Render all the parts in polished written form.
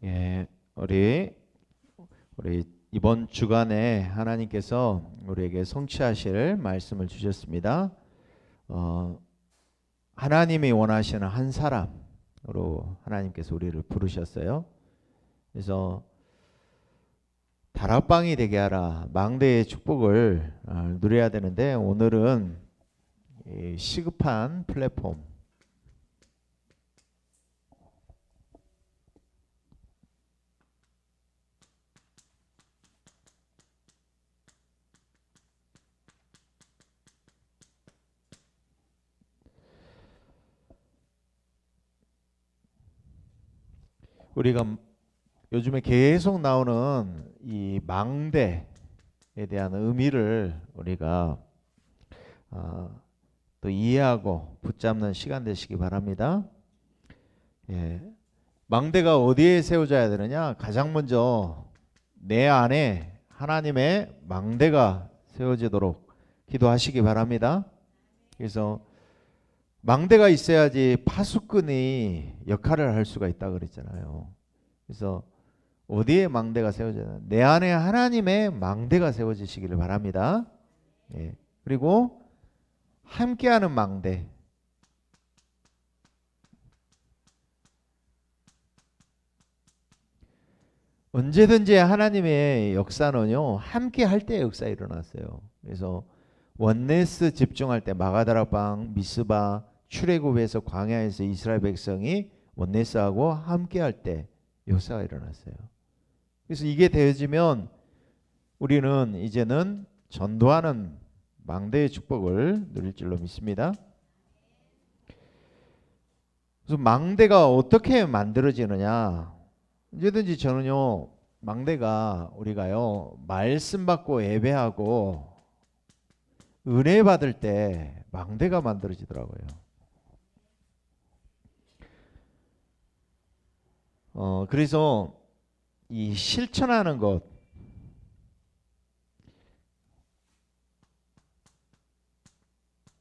예, 우리 이번 주간에 하나님께서 우리에게 성취하실 말씀을 주셨습니다. 하나님이 원하시는 한 사람으로 하나님께서 우리를 부르셨어요. 그래서 다락방이 되게 하라, 망대의 축복을 누려야 되는데, 오늘은 이 시급한 플랫폼, 우리가 요즘에 계속 나오는 이 망대에 대한 의미를 우리가 또 이해하고 붙잡는 시간 되시기 바랍니다. 예. 망대가 어디에 세워져야 되느냐? 가장 먼저 내 안에 하나님의 망대가 세워지도록 기도하시기 바랍니다. 그래서 망대가 있어야지 파수꾼이 역할을 할 수가 있다 그랬잖아요. 그래서 어디에 망대가 세워져야, 내 안에 하나님의 망대가 세워지시기를 바랍니다. 예. 그리고 함께하는 망대. 언제든지 하나님의 역사는요, 함께 할 때 역사 일어났어요. 그래서 원네스 집중할 때 마가다락방, 미스바, 출애굽에서 광야에서 이스라엘 백성이 원네스하고 함께 할 때 역사가 일어났어요. 그래서 이게 되어지면 우리는 이제는 전도하는 망대의 축복을 누릴 줄로 믿습니다. 그래서 망대가 어떻게 만들어지느냐? 언제든지 저는요, 망대가 우리가요, 말씀 받고 예배하고 은혜 받을 때 망대가 만들어지더라고요. 그래서 이 실천하는 것,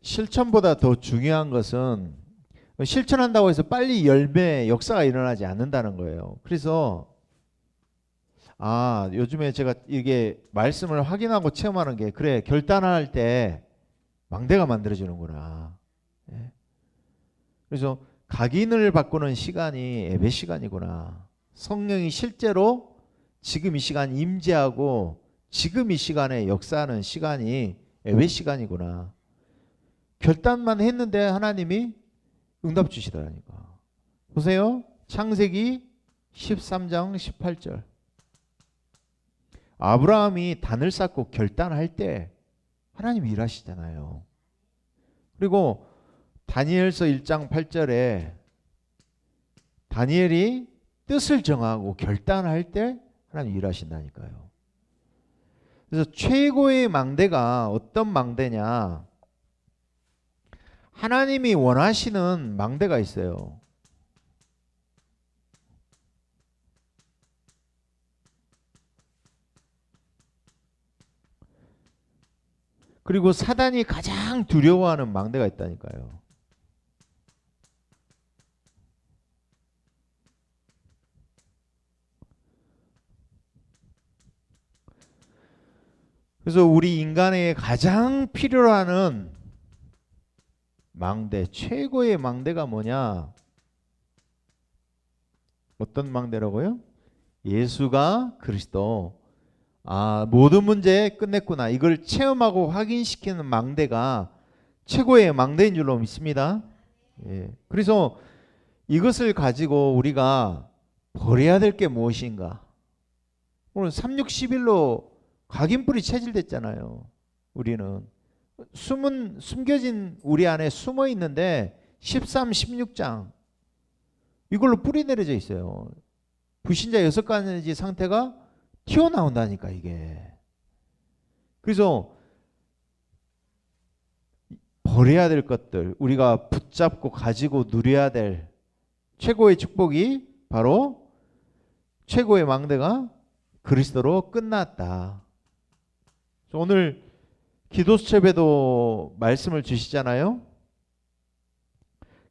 실천보다 더 중요한 것은, 실천한다고 해서 빨리 열매, 역사가 일어나지 않는다는 거예요. 그래서 요즘에 제가 이게 말씀을 확인하고 체험하는 게, 그래, 결단할 때 망대가 만들어지는구나. 예. 그래서 각인을 바꾸는 시간이 예배 시간이구나. 성령이 실제로 지금 이 시간 임재하고 지금 이 시간에 역사하는 시간이 예배 시간이구나. 결단만 했는데 하나님이 응답 주시더라니까. 보세요. 창세기 13장 18절. 아브라함이 단을 쌓고 결단할 때 하나님이 일하시잖아요. 그리고 다니엘서 1장 8절에 다니엘이 뜻을 정하고 결단할 때 하나님이 일하신다니까요. 그래서 최고의 망대가 어떤 망대냐? 하나님이 원하시는 망대가 있어요. 그리고 사단이 가장 두려워하는 망대가 있다니까요. 그래서 우리 인간에게 가장 필요로 하는 망대, 최고의 망대가 뭐냐? 어떤 망대라고요? 예수가 그리스도. 모든 문제 끝냈구나. 이걸 체험하고 확인시키는 망대가 최고의 망대인 줄로 믿습니다. 예. 그래서 이것을 가지고 우리가 버려야 될 게 무엇인가? 오늘 3611로 각인뿔이 체질됐잖아요. 우리는 숨겨진 우리 안에 숨어 있는데 13, 16장 이걸로 뿌리 내려져 있어요. 불신자 6가지 상태가 튀어나온다니까 이게. 그래서 버려야 될 것들, 우리가 붙잡고 가지고 누려야 될 최고의 축복이 바로 최고의 망대가 그리스도로 끝났다. 오늘 기도수첩에도 말씀을 주시잖아요.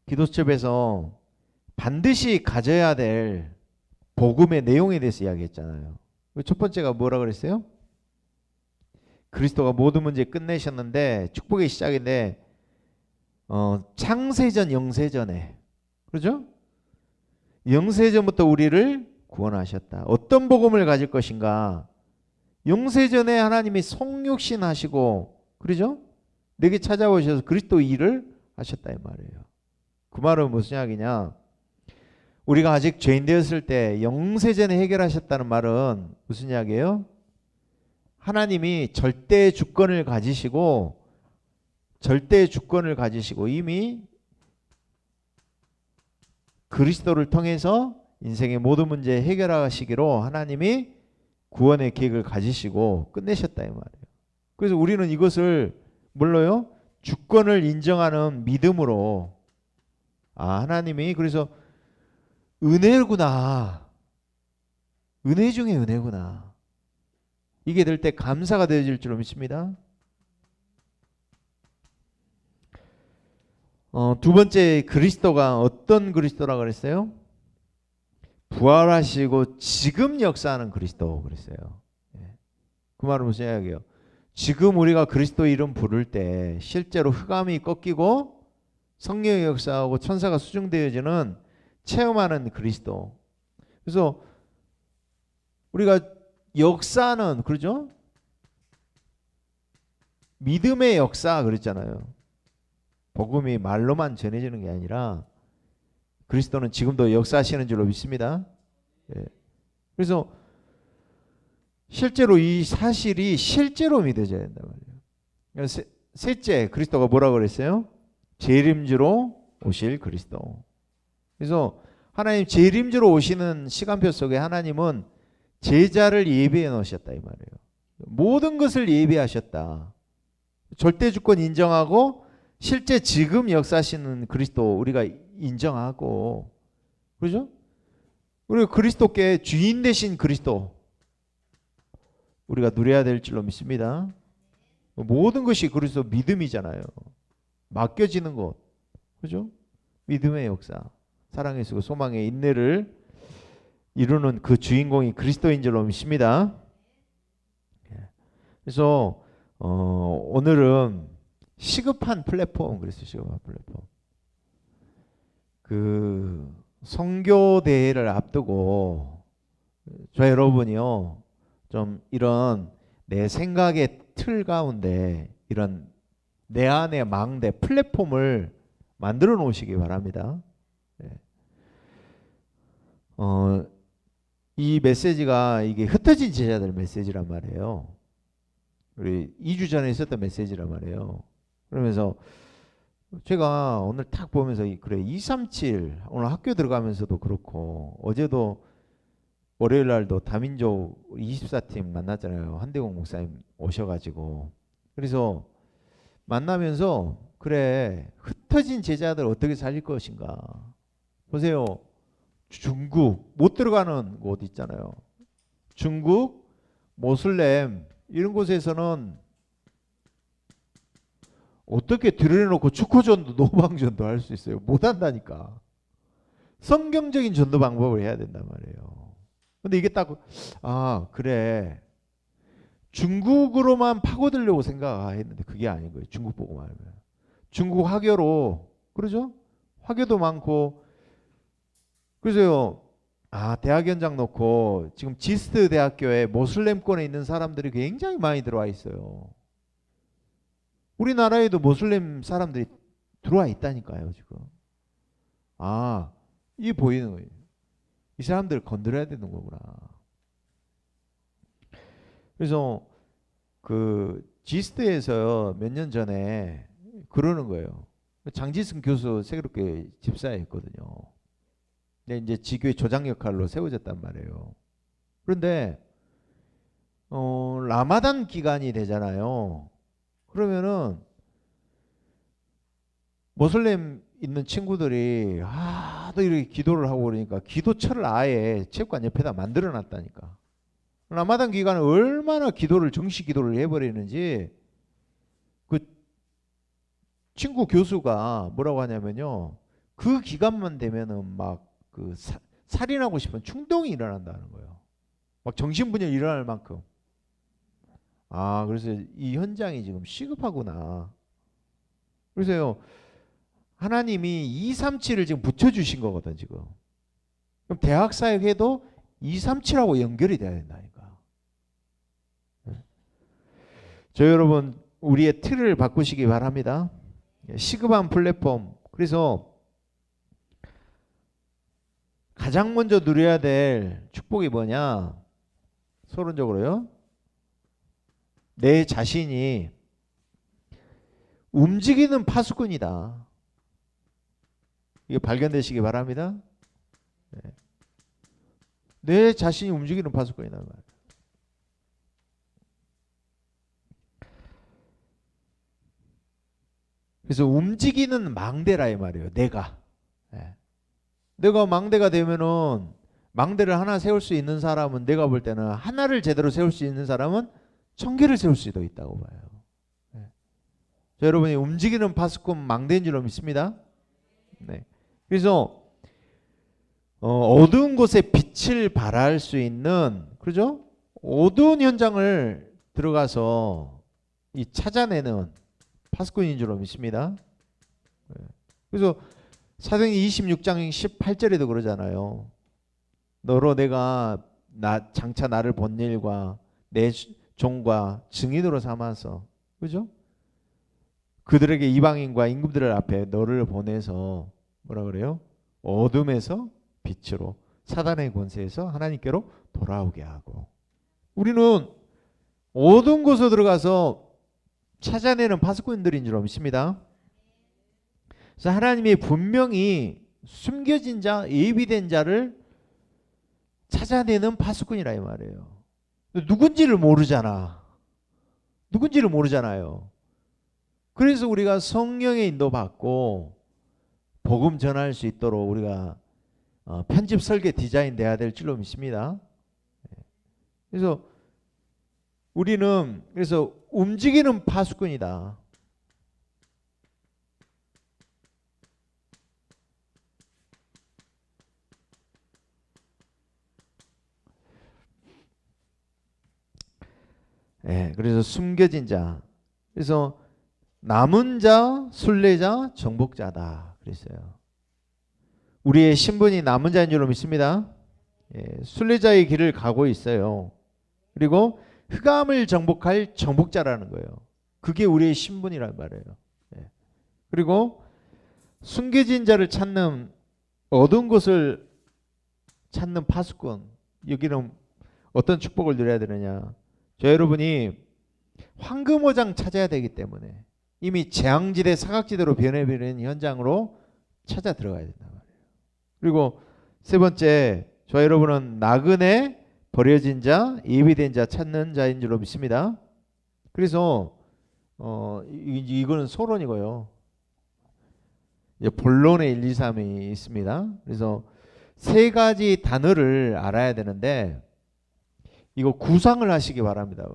기도수첩에서 반드시 가져야 될 복음의 내용에 대해서 이야기했잖아요. 첫 번째가 뭐라 그랬어요? 그리스도가 모든 문제 끝내셨는데 축복의 시작인데 창세전 영세전에, 그렇죠? 영세전부터 우리를 구원하셨다. 어떤 복음을 가질 것인가? 영세전에 하나님이 성육신 하시고, 그렇죠? 내게 찾아오셔서 그리스도 일을 하셨다 이 말이에요. 그 말은 무슨 이야기냐? 우리가 아직 죄인 되었을 때 영세전에 해결하셨다는 말은 무슨 이야기예요? 하나님이 절대 주권을 가지시고 이미 그리스도를 통해서 인생의 모든 문제 해결하시기로 하나님이 구원의 계획을 가지시고 끝내셨다 이 말이에요. 그래서 우리는 이것을 뭘로요? 주권을 인정하는 믿음으로, 하나님이 그래서 은혜구나, 은혜 중에 은혜구나, 이게 될 때 감사가 되어질 줄로 믿습니다. 두 번째, 그리스도가 어떤 그리스도라고 그랬어요? 부활하시고 지금 역사하는 그리스도 그랬어요. 그 말은 무슨 이야기예요? 지금 우리가 그리스도 이름 부를 때 실제로 흑암이 꺾이고 성령의 역사하고 천사가 수중되어지는 체험하는 그리스도. 그래서 우리가 역사는, 그러죠? 믿음의 역사 그랬잖아요. 복음이 말로만 전해지는 게 아니라 그리스도는 지금도 역사하시는 줄로 믿습니다. 그래서 실제로 이 사실이 실제로 믿어져야 된단 말이에요. 셋째, 그리스도가 뭐라고 그랬어요? 재림주로 오실 그리스도. 그래서 하나님 재림주로 오시는 시간표 속에 하나님은 제자를 예비해 놓으셨다 이 말이에요. 모든 것을 예비하셨다. 절대 주권 인정하고 실제 지금 역사하시는 그리스도 우리가 인정하고, 그렇죠? 우리가 그리스도께 주인 되신 그리스도 우리가 누려야 될 줄로 믿습니다. 모든 것이 그리스도 믿음이잖아요. 맡겨지는 것, 그렇죠? 믿음의 역사, 사랑의 수고, 소망의 인내를 이루는 그 주인공이 그리스도인 줄로 믿습니다. 그래서 오늘은 시급한 플랫폼, 그랬어요. 시급한 플랫폼. 그 선교 대회를 앞두고 저 여러분이요, 좀 이런 내 생각의 틀 가운데 이런 내 안의 망대 플랫폼을 만들어 놓으시기 바랍니다. 이 메시지가 이게 흩어진 제자들 메시지란 말이에요. 우리 2주 전에 있었던 메시지란 말이에요. 그러면서 제가 오늘 딱 보면서 그래 237 오늘 학교 들어가면서도 그렇고 어제도 월요일 날도 다민족 24팀 만났잖아요. 한대공 목사님 오셔가지고 그래서 만나면서 그래 흩어진 제자들 어떻게 살릴 것인가. 보세요. 중국 못 들어가는 곳 있잖아요. 중국, 모슬렘 이런 곳에서는 어떻게 들여놓고 축구전도 노방전도 할 수 있어요? 못한다니까. 성경적인 전도 방법을 해야 된단 말이에요. 근데 이게 딱 그래 중국으로만 파고들려고 생각했는데 그게 아닌 거예요. 중국 보고만 하면. 중국 화교로, 그러죠? 화교도 많고. 그래서요, 대학 현장 놓고 지금 지스트 대학교에 모슬렘권에 있는 사람들이 굉장히 많이 들어와 있어요. 우리나라에도 모슬렘 사람들이 들어와 있다니까요, 지금. 이게 보이는 거예요. 이 사람들을 건드려야 되는 거구나. 그래서 그 지스트에서 몇 년 전에 그러는 거예요. 장지승 교수 새롭게 집사했거든요. 근데 이제 지교의 조장 역할로 세워졌단 말이에요. 그런데 라마단 기간이 되잖아요. 그러면은 모슬렘 있는 친구들이 또 이렇게 기도를 하고 그러니까 기도처를 아예 체육관 옆에다 만들어 놨다니까. 라마단 기간에 얼마나 정식 기도를 해버리는지 그 친구 교수가 뭐라고 하냐면요. 그 기간만 되면은 막 그 살인하고 싶은 충동이 일어난다는 거예요. 막 정신분열 일어날 만큼. 아, 그래서 이 현장이 지금 시급하구나. 그래서요, 하나님이 237을 지금 붙여주신 거거든, 지금. 그럼 대학 사역해도 237하고 연결이 돼야 된다니까. 저 여러분, 우리의 틀을 바꾸시기 바랍니다. 시급한 플랫폼. 그래서 가장 먼저 누려야 될 축복이 뭐냐? 서론적으로요. 내 자신이 움직이는 파수꾼이다. 이게 발견되시기 바랍니다. 내 자신이 움직이는 파수꾼이다. 그래서 움직이는 망대라 이 말이에요. 내가. 내가 망대가 되면은 망대를 하나 세울 수 있는 사람은 내가 볼 때는 하나를 제대로 세울 수 있는 사람은 1000개를 세울 수도 있다고 봐요. 자, 여러분이 움직이는 파수꾼 망대인 줄로 믿습니다. 네. 그래서 어두운 곳에 빛을 발할 수 있는, 그렇죠? 어두운 현장을 들어가서 이 찾아내는 파수꾼인 줄로 믿습니다. 그래서 사도행전 26장 18절에도 그러잖아요. 너로 내가 장차 나를 본 일과 내 종과 증인으로 삼아서, 그죠? 그들에게 이방인과 임금들 앞에 너를 보내서 뭐라 그래요? 어둠에서 빛으로, 사단의 권세에서 하나님께로 돌아오게 하고. 우리는 어두운 곳으로 들어가서 찾아내는 파수꾼들인 줄 믿습니다. 그래서 하나님이 분명히 숨겨진 자, 예비된 자를 찾아내는 파수꾼이라 이 말이에요. 누군지를 모르잖아. 누군지를 모르잖아요. 그래서 우리가 성령의 인도받고 복음 전할 수 있도록 우리가 편집 설계 디자인 돼야 될 줄로 믿습니다. 그래서 우리는 그래서 움직이는 파수꾼이다. 그래서 숨겨진 자. 그래서 남은 자, 순례자, 정복자다 그랬어요. 우리의 신분이 남은 자인 줄로 믿습니다. 순례자의 길을 가고 있어요. 그리고 흑암을 정복할 정복자라는 거예요. 그게 우리의 신분이란 말이에요. 그리고 숨겨진 자를 찾는, 어두운 곳을 찾는 파수꾼. 여기는 어떤 축복을 누려야 되느냐? 저 여러분이 황금어장 찾아야 되기 때문에 이미 재앙지대, 사각지대로 변해버리는 현장으로 찾아 들어가야 된단 말이에요. 그리고 세 번째, 저 여러분은 나그네, 버려진 자, 예비된 자 찾는 자인 줄로 믿습니다. 그래서 이거는 소론이고요. 본론의 1, 2, 3이 있습니다. 그래서 세 가지 단어를 알아야 되는데 이거 구상을 하시기 바랍니다.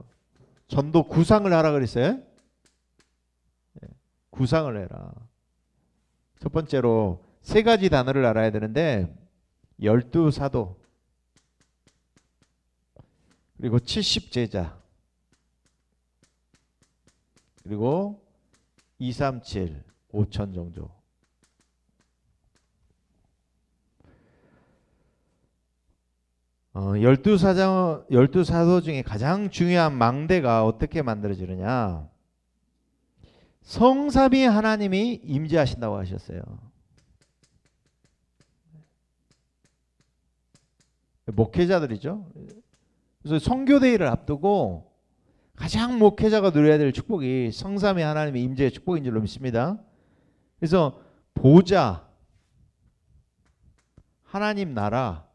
전도 구상을 하라 그랬어요. 구상을 해라. 첫 번째로 세 가지 단어를 알아야 되는데 12사도, 그리고 70제자, 그리고 237, 5천 정도. 열두 사도 중에 가장 중요한 망대가 어떻게 만들어지느냐? 성삼위 하나님이 임재하신다고 하셨어요. 목회자들이죠. 그래서 선교대회를 앞두고 가장 목회자가 누려야 될 축복이 성삼위 하나님의 임재의 축복인 줄로 믿습니다. 그래서 보좌, 하나님 나라,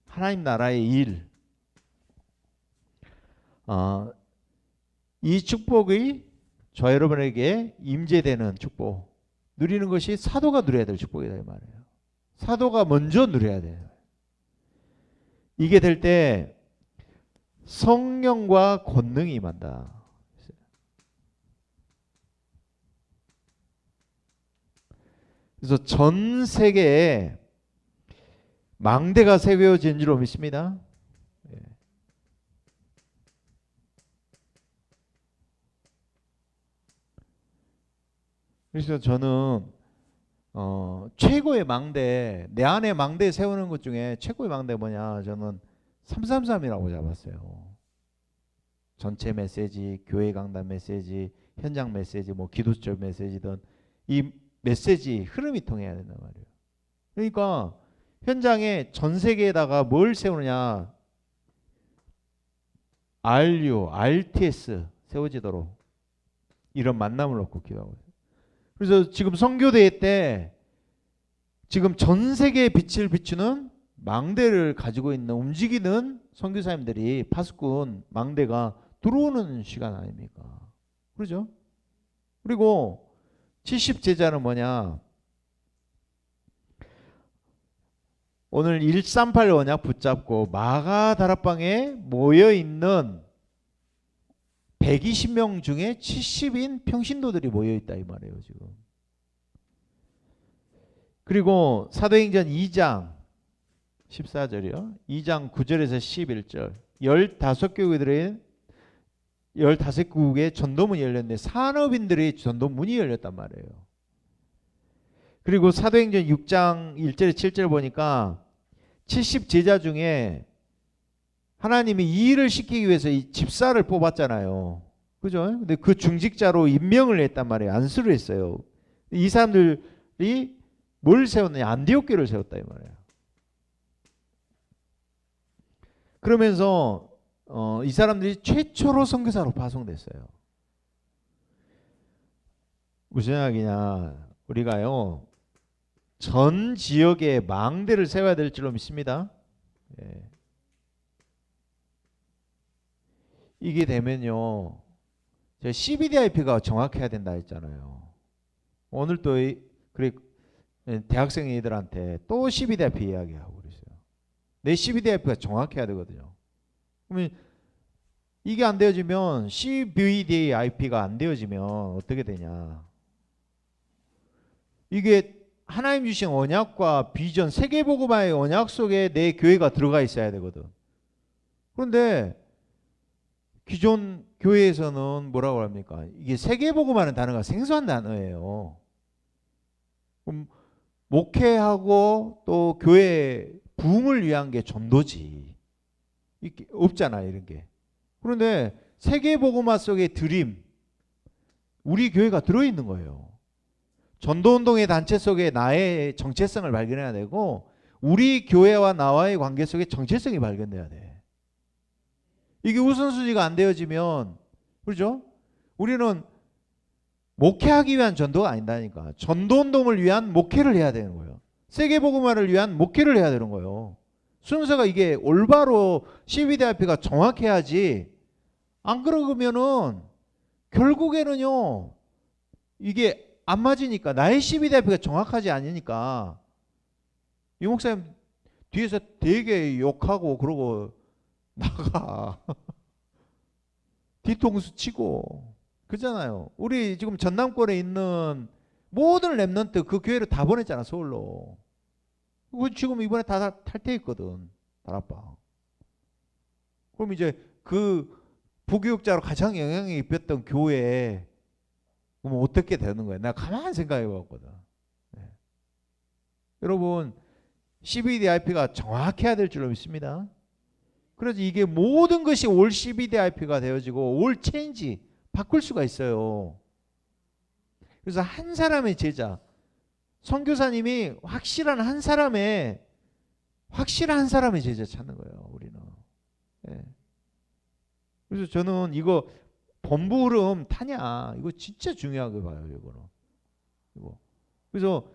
하나님 나라의 일, 이 축복이 저 여러분에게 임재되는 축복, 누리는 것이 사도가 누려야 될 축복이다 이 말이에요. 사도가 먼저 누려야 돼요. 이게 될 때 성령과 권능이 임한다. 그래서 전 세계에 망대가 세워진 줄로 믿습니다. 예. 그래서 저는 최고의 망대, 내 안에 망대 세우는 것 중에 최고의 망대 뭐냐, 저는 333이라고 잡았어요. 전체 메시지, 교회 강단 메시지, 현장 메시지, 뭐 기도절 메시지든 이 메시지 흐름이 통해야 된단 말이에요. 그러니까 현장에 전 세계에다가 뭘 세우느냐, RU, RTS 세워지도록 이런 만남을 얻고 기도하고 있어요. 그래서 지금 선교대회 때 지금 전 세계에 빛을 비추는 망대를 가지고 있는 움직이는 선교사님들이 파수꾼 망대가 들어오는 시간 아닙니까? 그렇죠? 그리고 70제자는 뭐냐? 오늘 138 언약 붙잡고 마가 다락방에 모여 있는 120명 중에 70인 평신도들이 모여 있다 이 말이에요, 지금. 그리고 사도행전 2장 14절이요. 2장 9절에서 11절. 15교회들의 15국의 전도문이 열렸는데 산업인들의 전도문이 열렸단 말이에요. 그리고 사도행전 6장 1절 7절 보니까 70제자 중에 하나님이 이 일을 시키기 위해서 이 집사를 뽑았잖아요. 그죠? 근데 그 중직자로 임명을 했단 말이에요. 안수를 했어요. 이 사람들이 뭘 세웠느냐? 안디옥교를 세웠다 이 말이에요. 그러면서 이 사람들이 최초로 선교사로 파송됐어요. 무슨 이야기냐? 우리가요 전 지역에 망대를 세워야 될 줄로 믿습니다. 예. 이게 되면요, 제가 CBDIP가 정확해야 된다 했잖아요. 오늘 또 그래 대학생들한테 또 CBDIP 이야기하고 그랬어요. 내 CBDIP가 정확해야 되거든요. 그러면 이게 안 되어지면 CBDIP가 안 되어지면 어떻게 되냐? 이게 하나님 주신 언약과 비전, 세계복음화의 언약 속에 내 교회가 들어가 있어야 되거든. 그런데 기존 교회에서는 뭐라고 합니까? 이게 세계복음화는 단어가 생소한 단어예요. 그럼 목회하고 또 교회 부흥을 위한 게 전도지. 이게 없잖아요, 이런 게. 그런데 세계복음화 속의 드림, 우리 교회가 들어있는 거예요. 전도운동의 단체 속에 나의 정체성을 발견해야 되고 우리 교회와 나와의 관계 속에 정체성이 발견돼야 돼. 이게 우선순위가 안 되어지면, 그렇죠? 우리는 목회하기 위한 전도가 아닌다니까. 전도운동을 위한 목회를 해야 되는 거예요. 세계복음화를 위한 목회를 해야 되는 거예요. 순서가 이게 올바로 CBDIP가 정확해야지. 안 그러면은 결국에는요 이게 안 맞으니까, 나의 CBDIP가 정확하지 않으니까 이 목사님 뒤에서 되게 욕하고 그러고 나가 뒤통수 치고 그러잖아요. 우리 지금 전남권에 있는 모든 랩런트 그 교회를 다 보냈잖아, 서울로. 지금 이번에 다 탈퇴했거든, 다락방. 그럼 이제 그 부교육자로 가장 영향이 입혔던 교회에 그럼 어떻게 되는 거야? 내가 가만히 생각해 봤거든. 네. 여러분 CBDIP가 정확해야 될 줄로 믿습니다. 그래서 이게 모든 것이 올 CBDIP가 되어지고 올 체인지 바꿀 수가 있어요. 그래서 한 사람의 제자, 선교사님이 확실한 한 사람의 제자 찾는 거예요, 우리는. 네. 그래서 저는 이거 본부 흐름 타냐, 이거 진짜 중요하게 봐요, 이거는. 이거. 그래서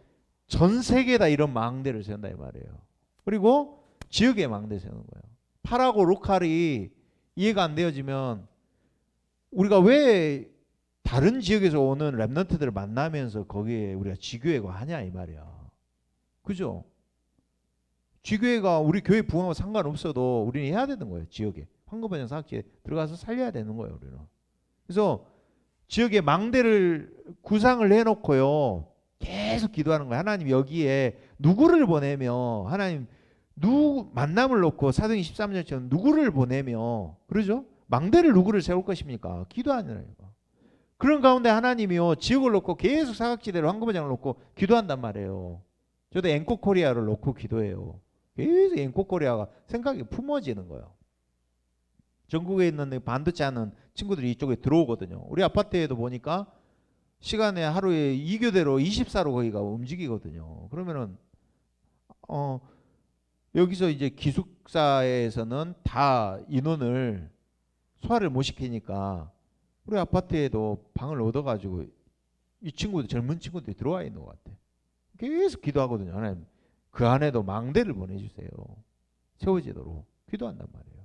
전 세계에다 이런 망대를 세운다 이 말이에요. 그리고 지역에 망대 세우는 거예요. 파라고 로컬이 이해가 안 되어지면 우리가 왜 다른 지역에서 오는 랩런트들을 만나면서 거기에 우리가 지교회가 하냐 이 말이야. 그죠? 지교회가 우리 교회 부흥하고 상관없어도 우리는 해야 되는 거예요. 지역에 황금번영 사학지에 들어가서 살려야 되는 거예요, 우리는. 그래서 지역에 망대를 구상을 해놓고요 계속 기도하는 거예요. 하나님 여기에 누구를 보내며 하나님 누구 만남을 놓고 사도행 13절처럼 누구를 보내며 그러죠? 망대를 누구를 세울 것입니까? 기도하느라고. 그런 가운데 하나님이요 지역을 놓고 계속 사각지대로 황금장을 놓고 기도한단 말이에요. 저도 앵코 코리아를 놓고 기도해요. 계속 앵코 코리아가 생각이 품어지는 거예요. 전국에 있는 반도체 하는 친구들이 이쪽에 들어오거든요. 우리 아파트에도 보니까 시간에 하루에 2교대로 24로 거기가 움직이거든요. 그러면은 여기서 이제 기숙사에서는 다 인원을 소화를 못 시키니까 우리 아파트에도 방을 얻어가지고 이 친구들 젊은 친구들이 들어와 있는 것 같아. 계속 기도하거든요. 하나님 그 안에도 망대를 보내주세요. 세워지도록 기도한단 말이에요.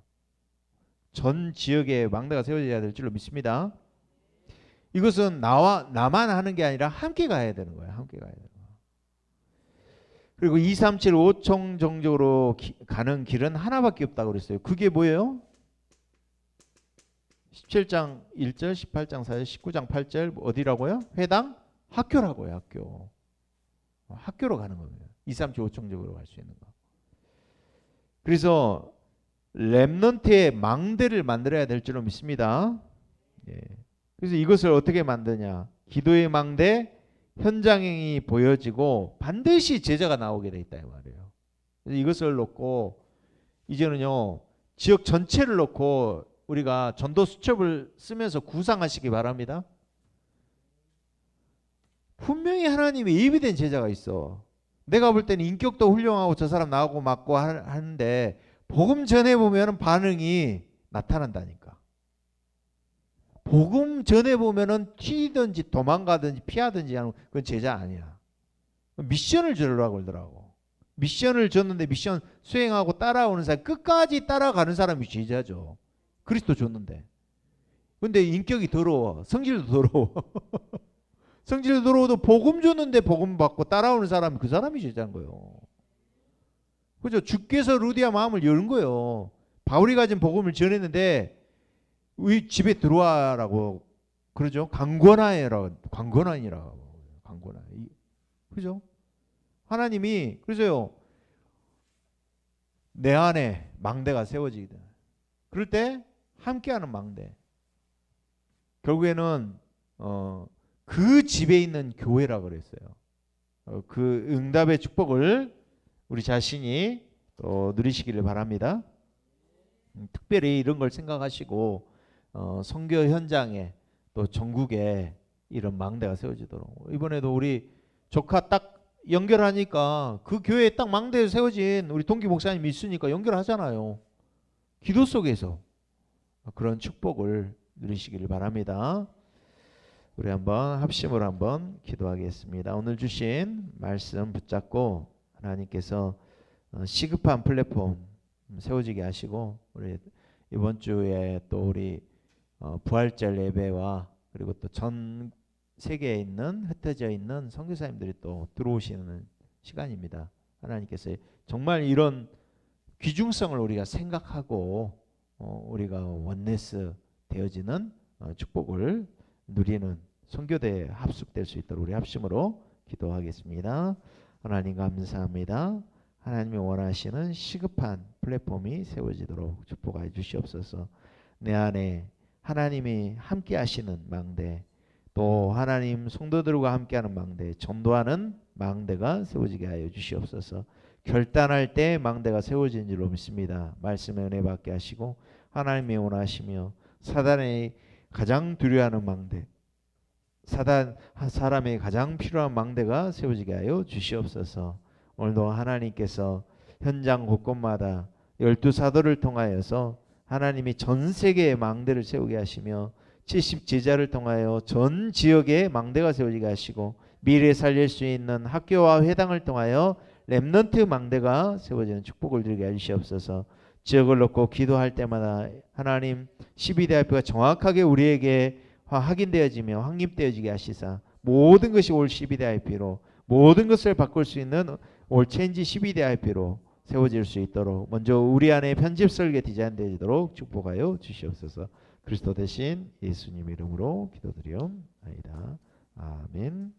전 지역에 망대가 세워져야 될 줄로 믿습니다. 이것은 나만 하는 게 아니라 함께 가야 되는 거예요. 함께 가야 되는 거예요. 그리고 2, 3, 7, 5총 정적으로 가는 길은 하나밖에 없다고 그랬어요. 그게 뭐예요? 17장 1절, 18장 4절, 19장 8절 어디라고요? 회당? 학교라고요. 학교. 학교로 가는 겁니다. 2, 3, 7, 5총적으로 갈 수 있는 거. 그래서 렘넌트의 망대를 만들어야 될 줄로 믿습니다. 예. 그래서 이것을 어떻게 만드냐? 기도의 망대, 현장이 보여지고 반드시 제자가 나오게 돼 있다 이 말이에요. 그래서 이것을 놓고 이제는요 지역 전체를 놓고 우리가 전도 수첩을 쓰면서 구상하시기 바랍니다. 분명히 하나님이 예비된 제자가 있어. 내가 볼 때는 인격도 훌륭하고 저 사람 나오고 맞고 하는데 복음 전해보면 반응이 나타난다니까. 복음 전해보면 튀든지 도망가든지 피하든지 하는 그건 제자 아니야. 미션을 주려고 그러더라고. 미션을 줬는데 미션 수행하고 따라오는 사람 끝까지 따라가는 사람이 제자죠. 그리스도 줬는데. 근데 인격이 더러워. 성질도 더러워. 성질도 더러워도 복음 줬는데 복음 받고 따라오는 사람이 그 사람이 제자인 거예요. 그죠? 주께서 루디아 마음을 여는 거예요. 바울이 가진 복음을 전했는데 우리 집에 들어와라고 그러죠. 강권하여라고 강권하니라고 강권하. 그죠? 하나님이 그래서요. 내 안에 망대가 세워지거든. 그럴 때 함께하는 망대. 결국에는 그 집에 있는 교회라 그랬어요. 그 응답의 축복을 우리 자신이 누리시기를 바랍니다. 특별히 이런 걸 생각하시고 선교 현장에 또 전국에 이런 망대가 세워지도록. 이번에도 우리 조카 딱 연결하니까 그 교회에 딱 망대에 세워진 우리 동기 목사님이 있으니까 연결하잖아요. 기도 속에서 그런 축복을 누리시기를 바랍니다. 우리 한번 합심으로 한번 기도하겠습니다. 오늘 주신 말씀 붙잡고 하나님께서 시급한 플랫폼 세워지게 하시고 우리 이번 주에 또 우리 부활절 예배와 그리고 또 전 세계에 있는 흩어져 있는 선교사님들이 또 들어오시는 시간입니다. 하나님께서 정말 이런 귀중성을 우리가 생각하고 우리가 원네스 되어지는 축복을 누리는 선교대에 합숙될 수 있도록 우리 합심으로 기도하겠습니다. 하나님 감사합니다. 하나님이 원하시는 시급한 플랫폼이 세워지도록 축복하여 주시옵소서. 내 안에 하나님이 함께 하시는 망대, 또 하나님 성도들과 함께하는 망대, 전도하는 망대가 세워지게 하여 주시옵소서. 결단할 때 망대가 세워진 줄로 믿습니다. 말씀의 은혜 받게 하시고 하나님이 원하시며 사단의 가장 두려워하는 망대, 사람의 가장 필요한 망대가 세워지게 하여 주시옵소서. 오늘도 하나님께서 현장 곳곳마다 12사도를 통하여서 하나님이 전 세계의 망대를 세우게 하시며 70제자를 통하여 전 지역에 망대가 세워지게 하시고 미래에 살릴 수 있는 학교와 회당을 통하여 렘넌트 망대가 세워지는 축복을 드리게 해주시옵소서. 지역을 놓고 기도할 때마다 하나님 12대 학교가 정확하게 우리에게 확인되어지며 확립되어지게 하시사 모든 것이 올 12대 IP로 모든 것을 바꿀 수 있는 올 체인지 12대 IP로 세워질 수 있도록 먼저 우리 안에 편집 설계 디자인되도록 축복하여 주시옵소서. 그리스도 대신 예수님 이름으로 기도드리옵나이다. 아멘.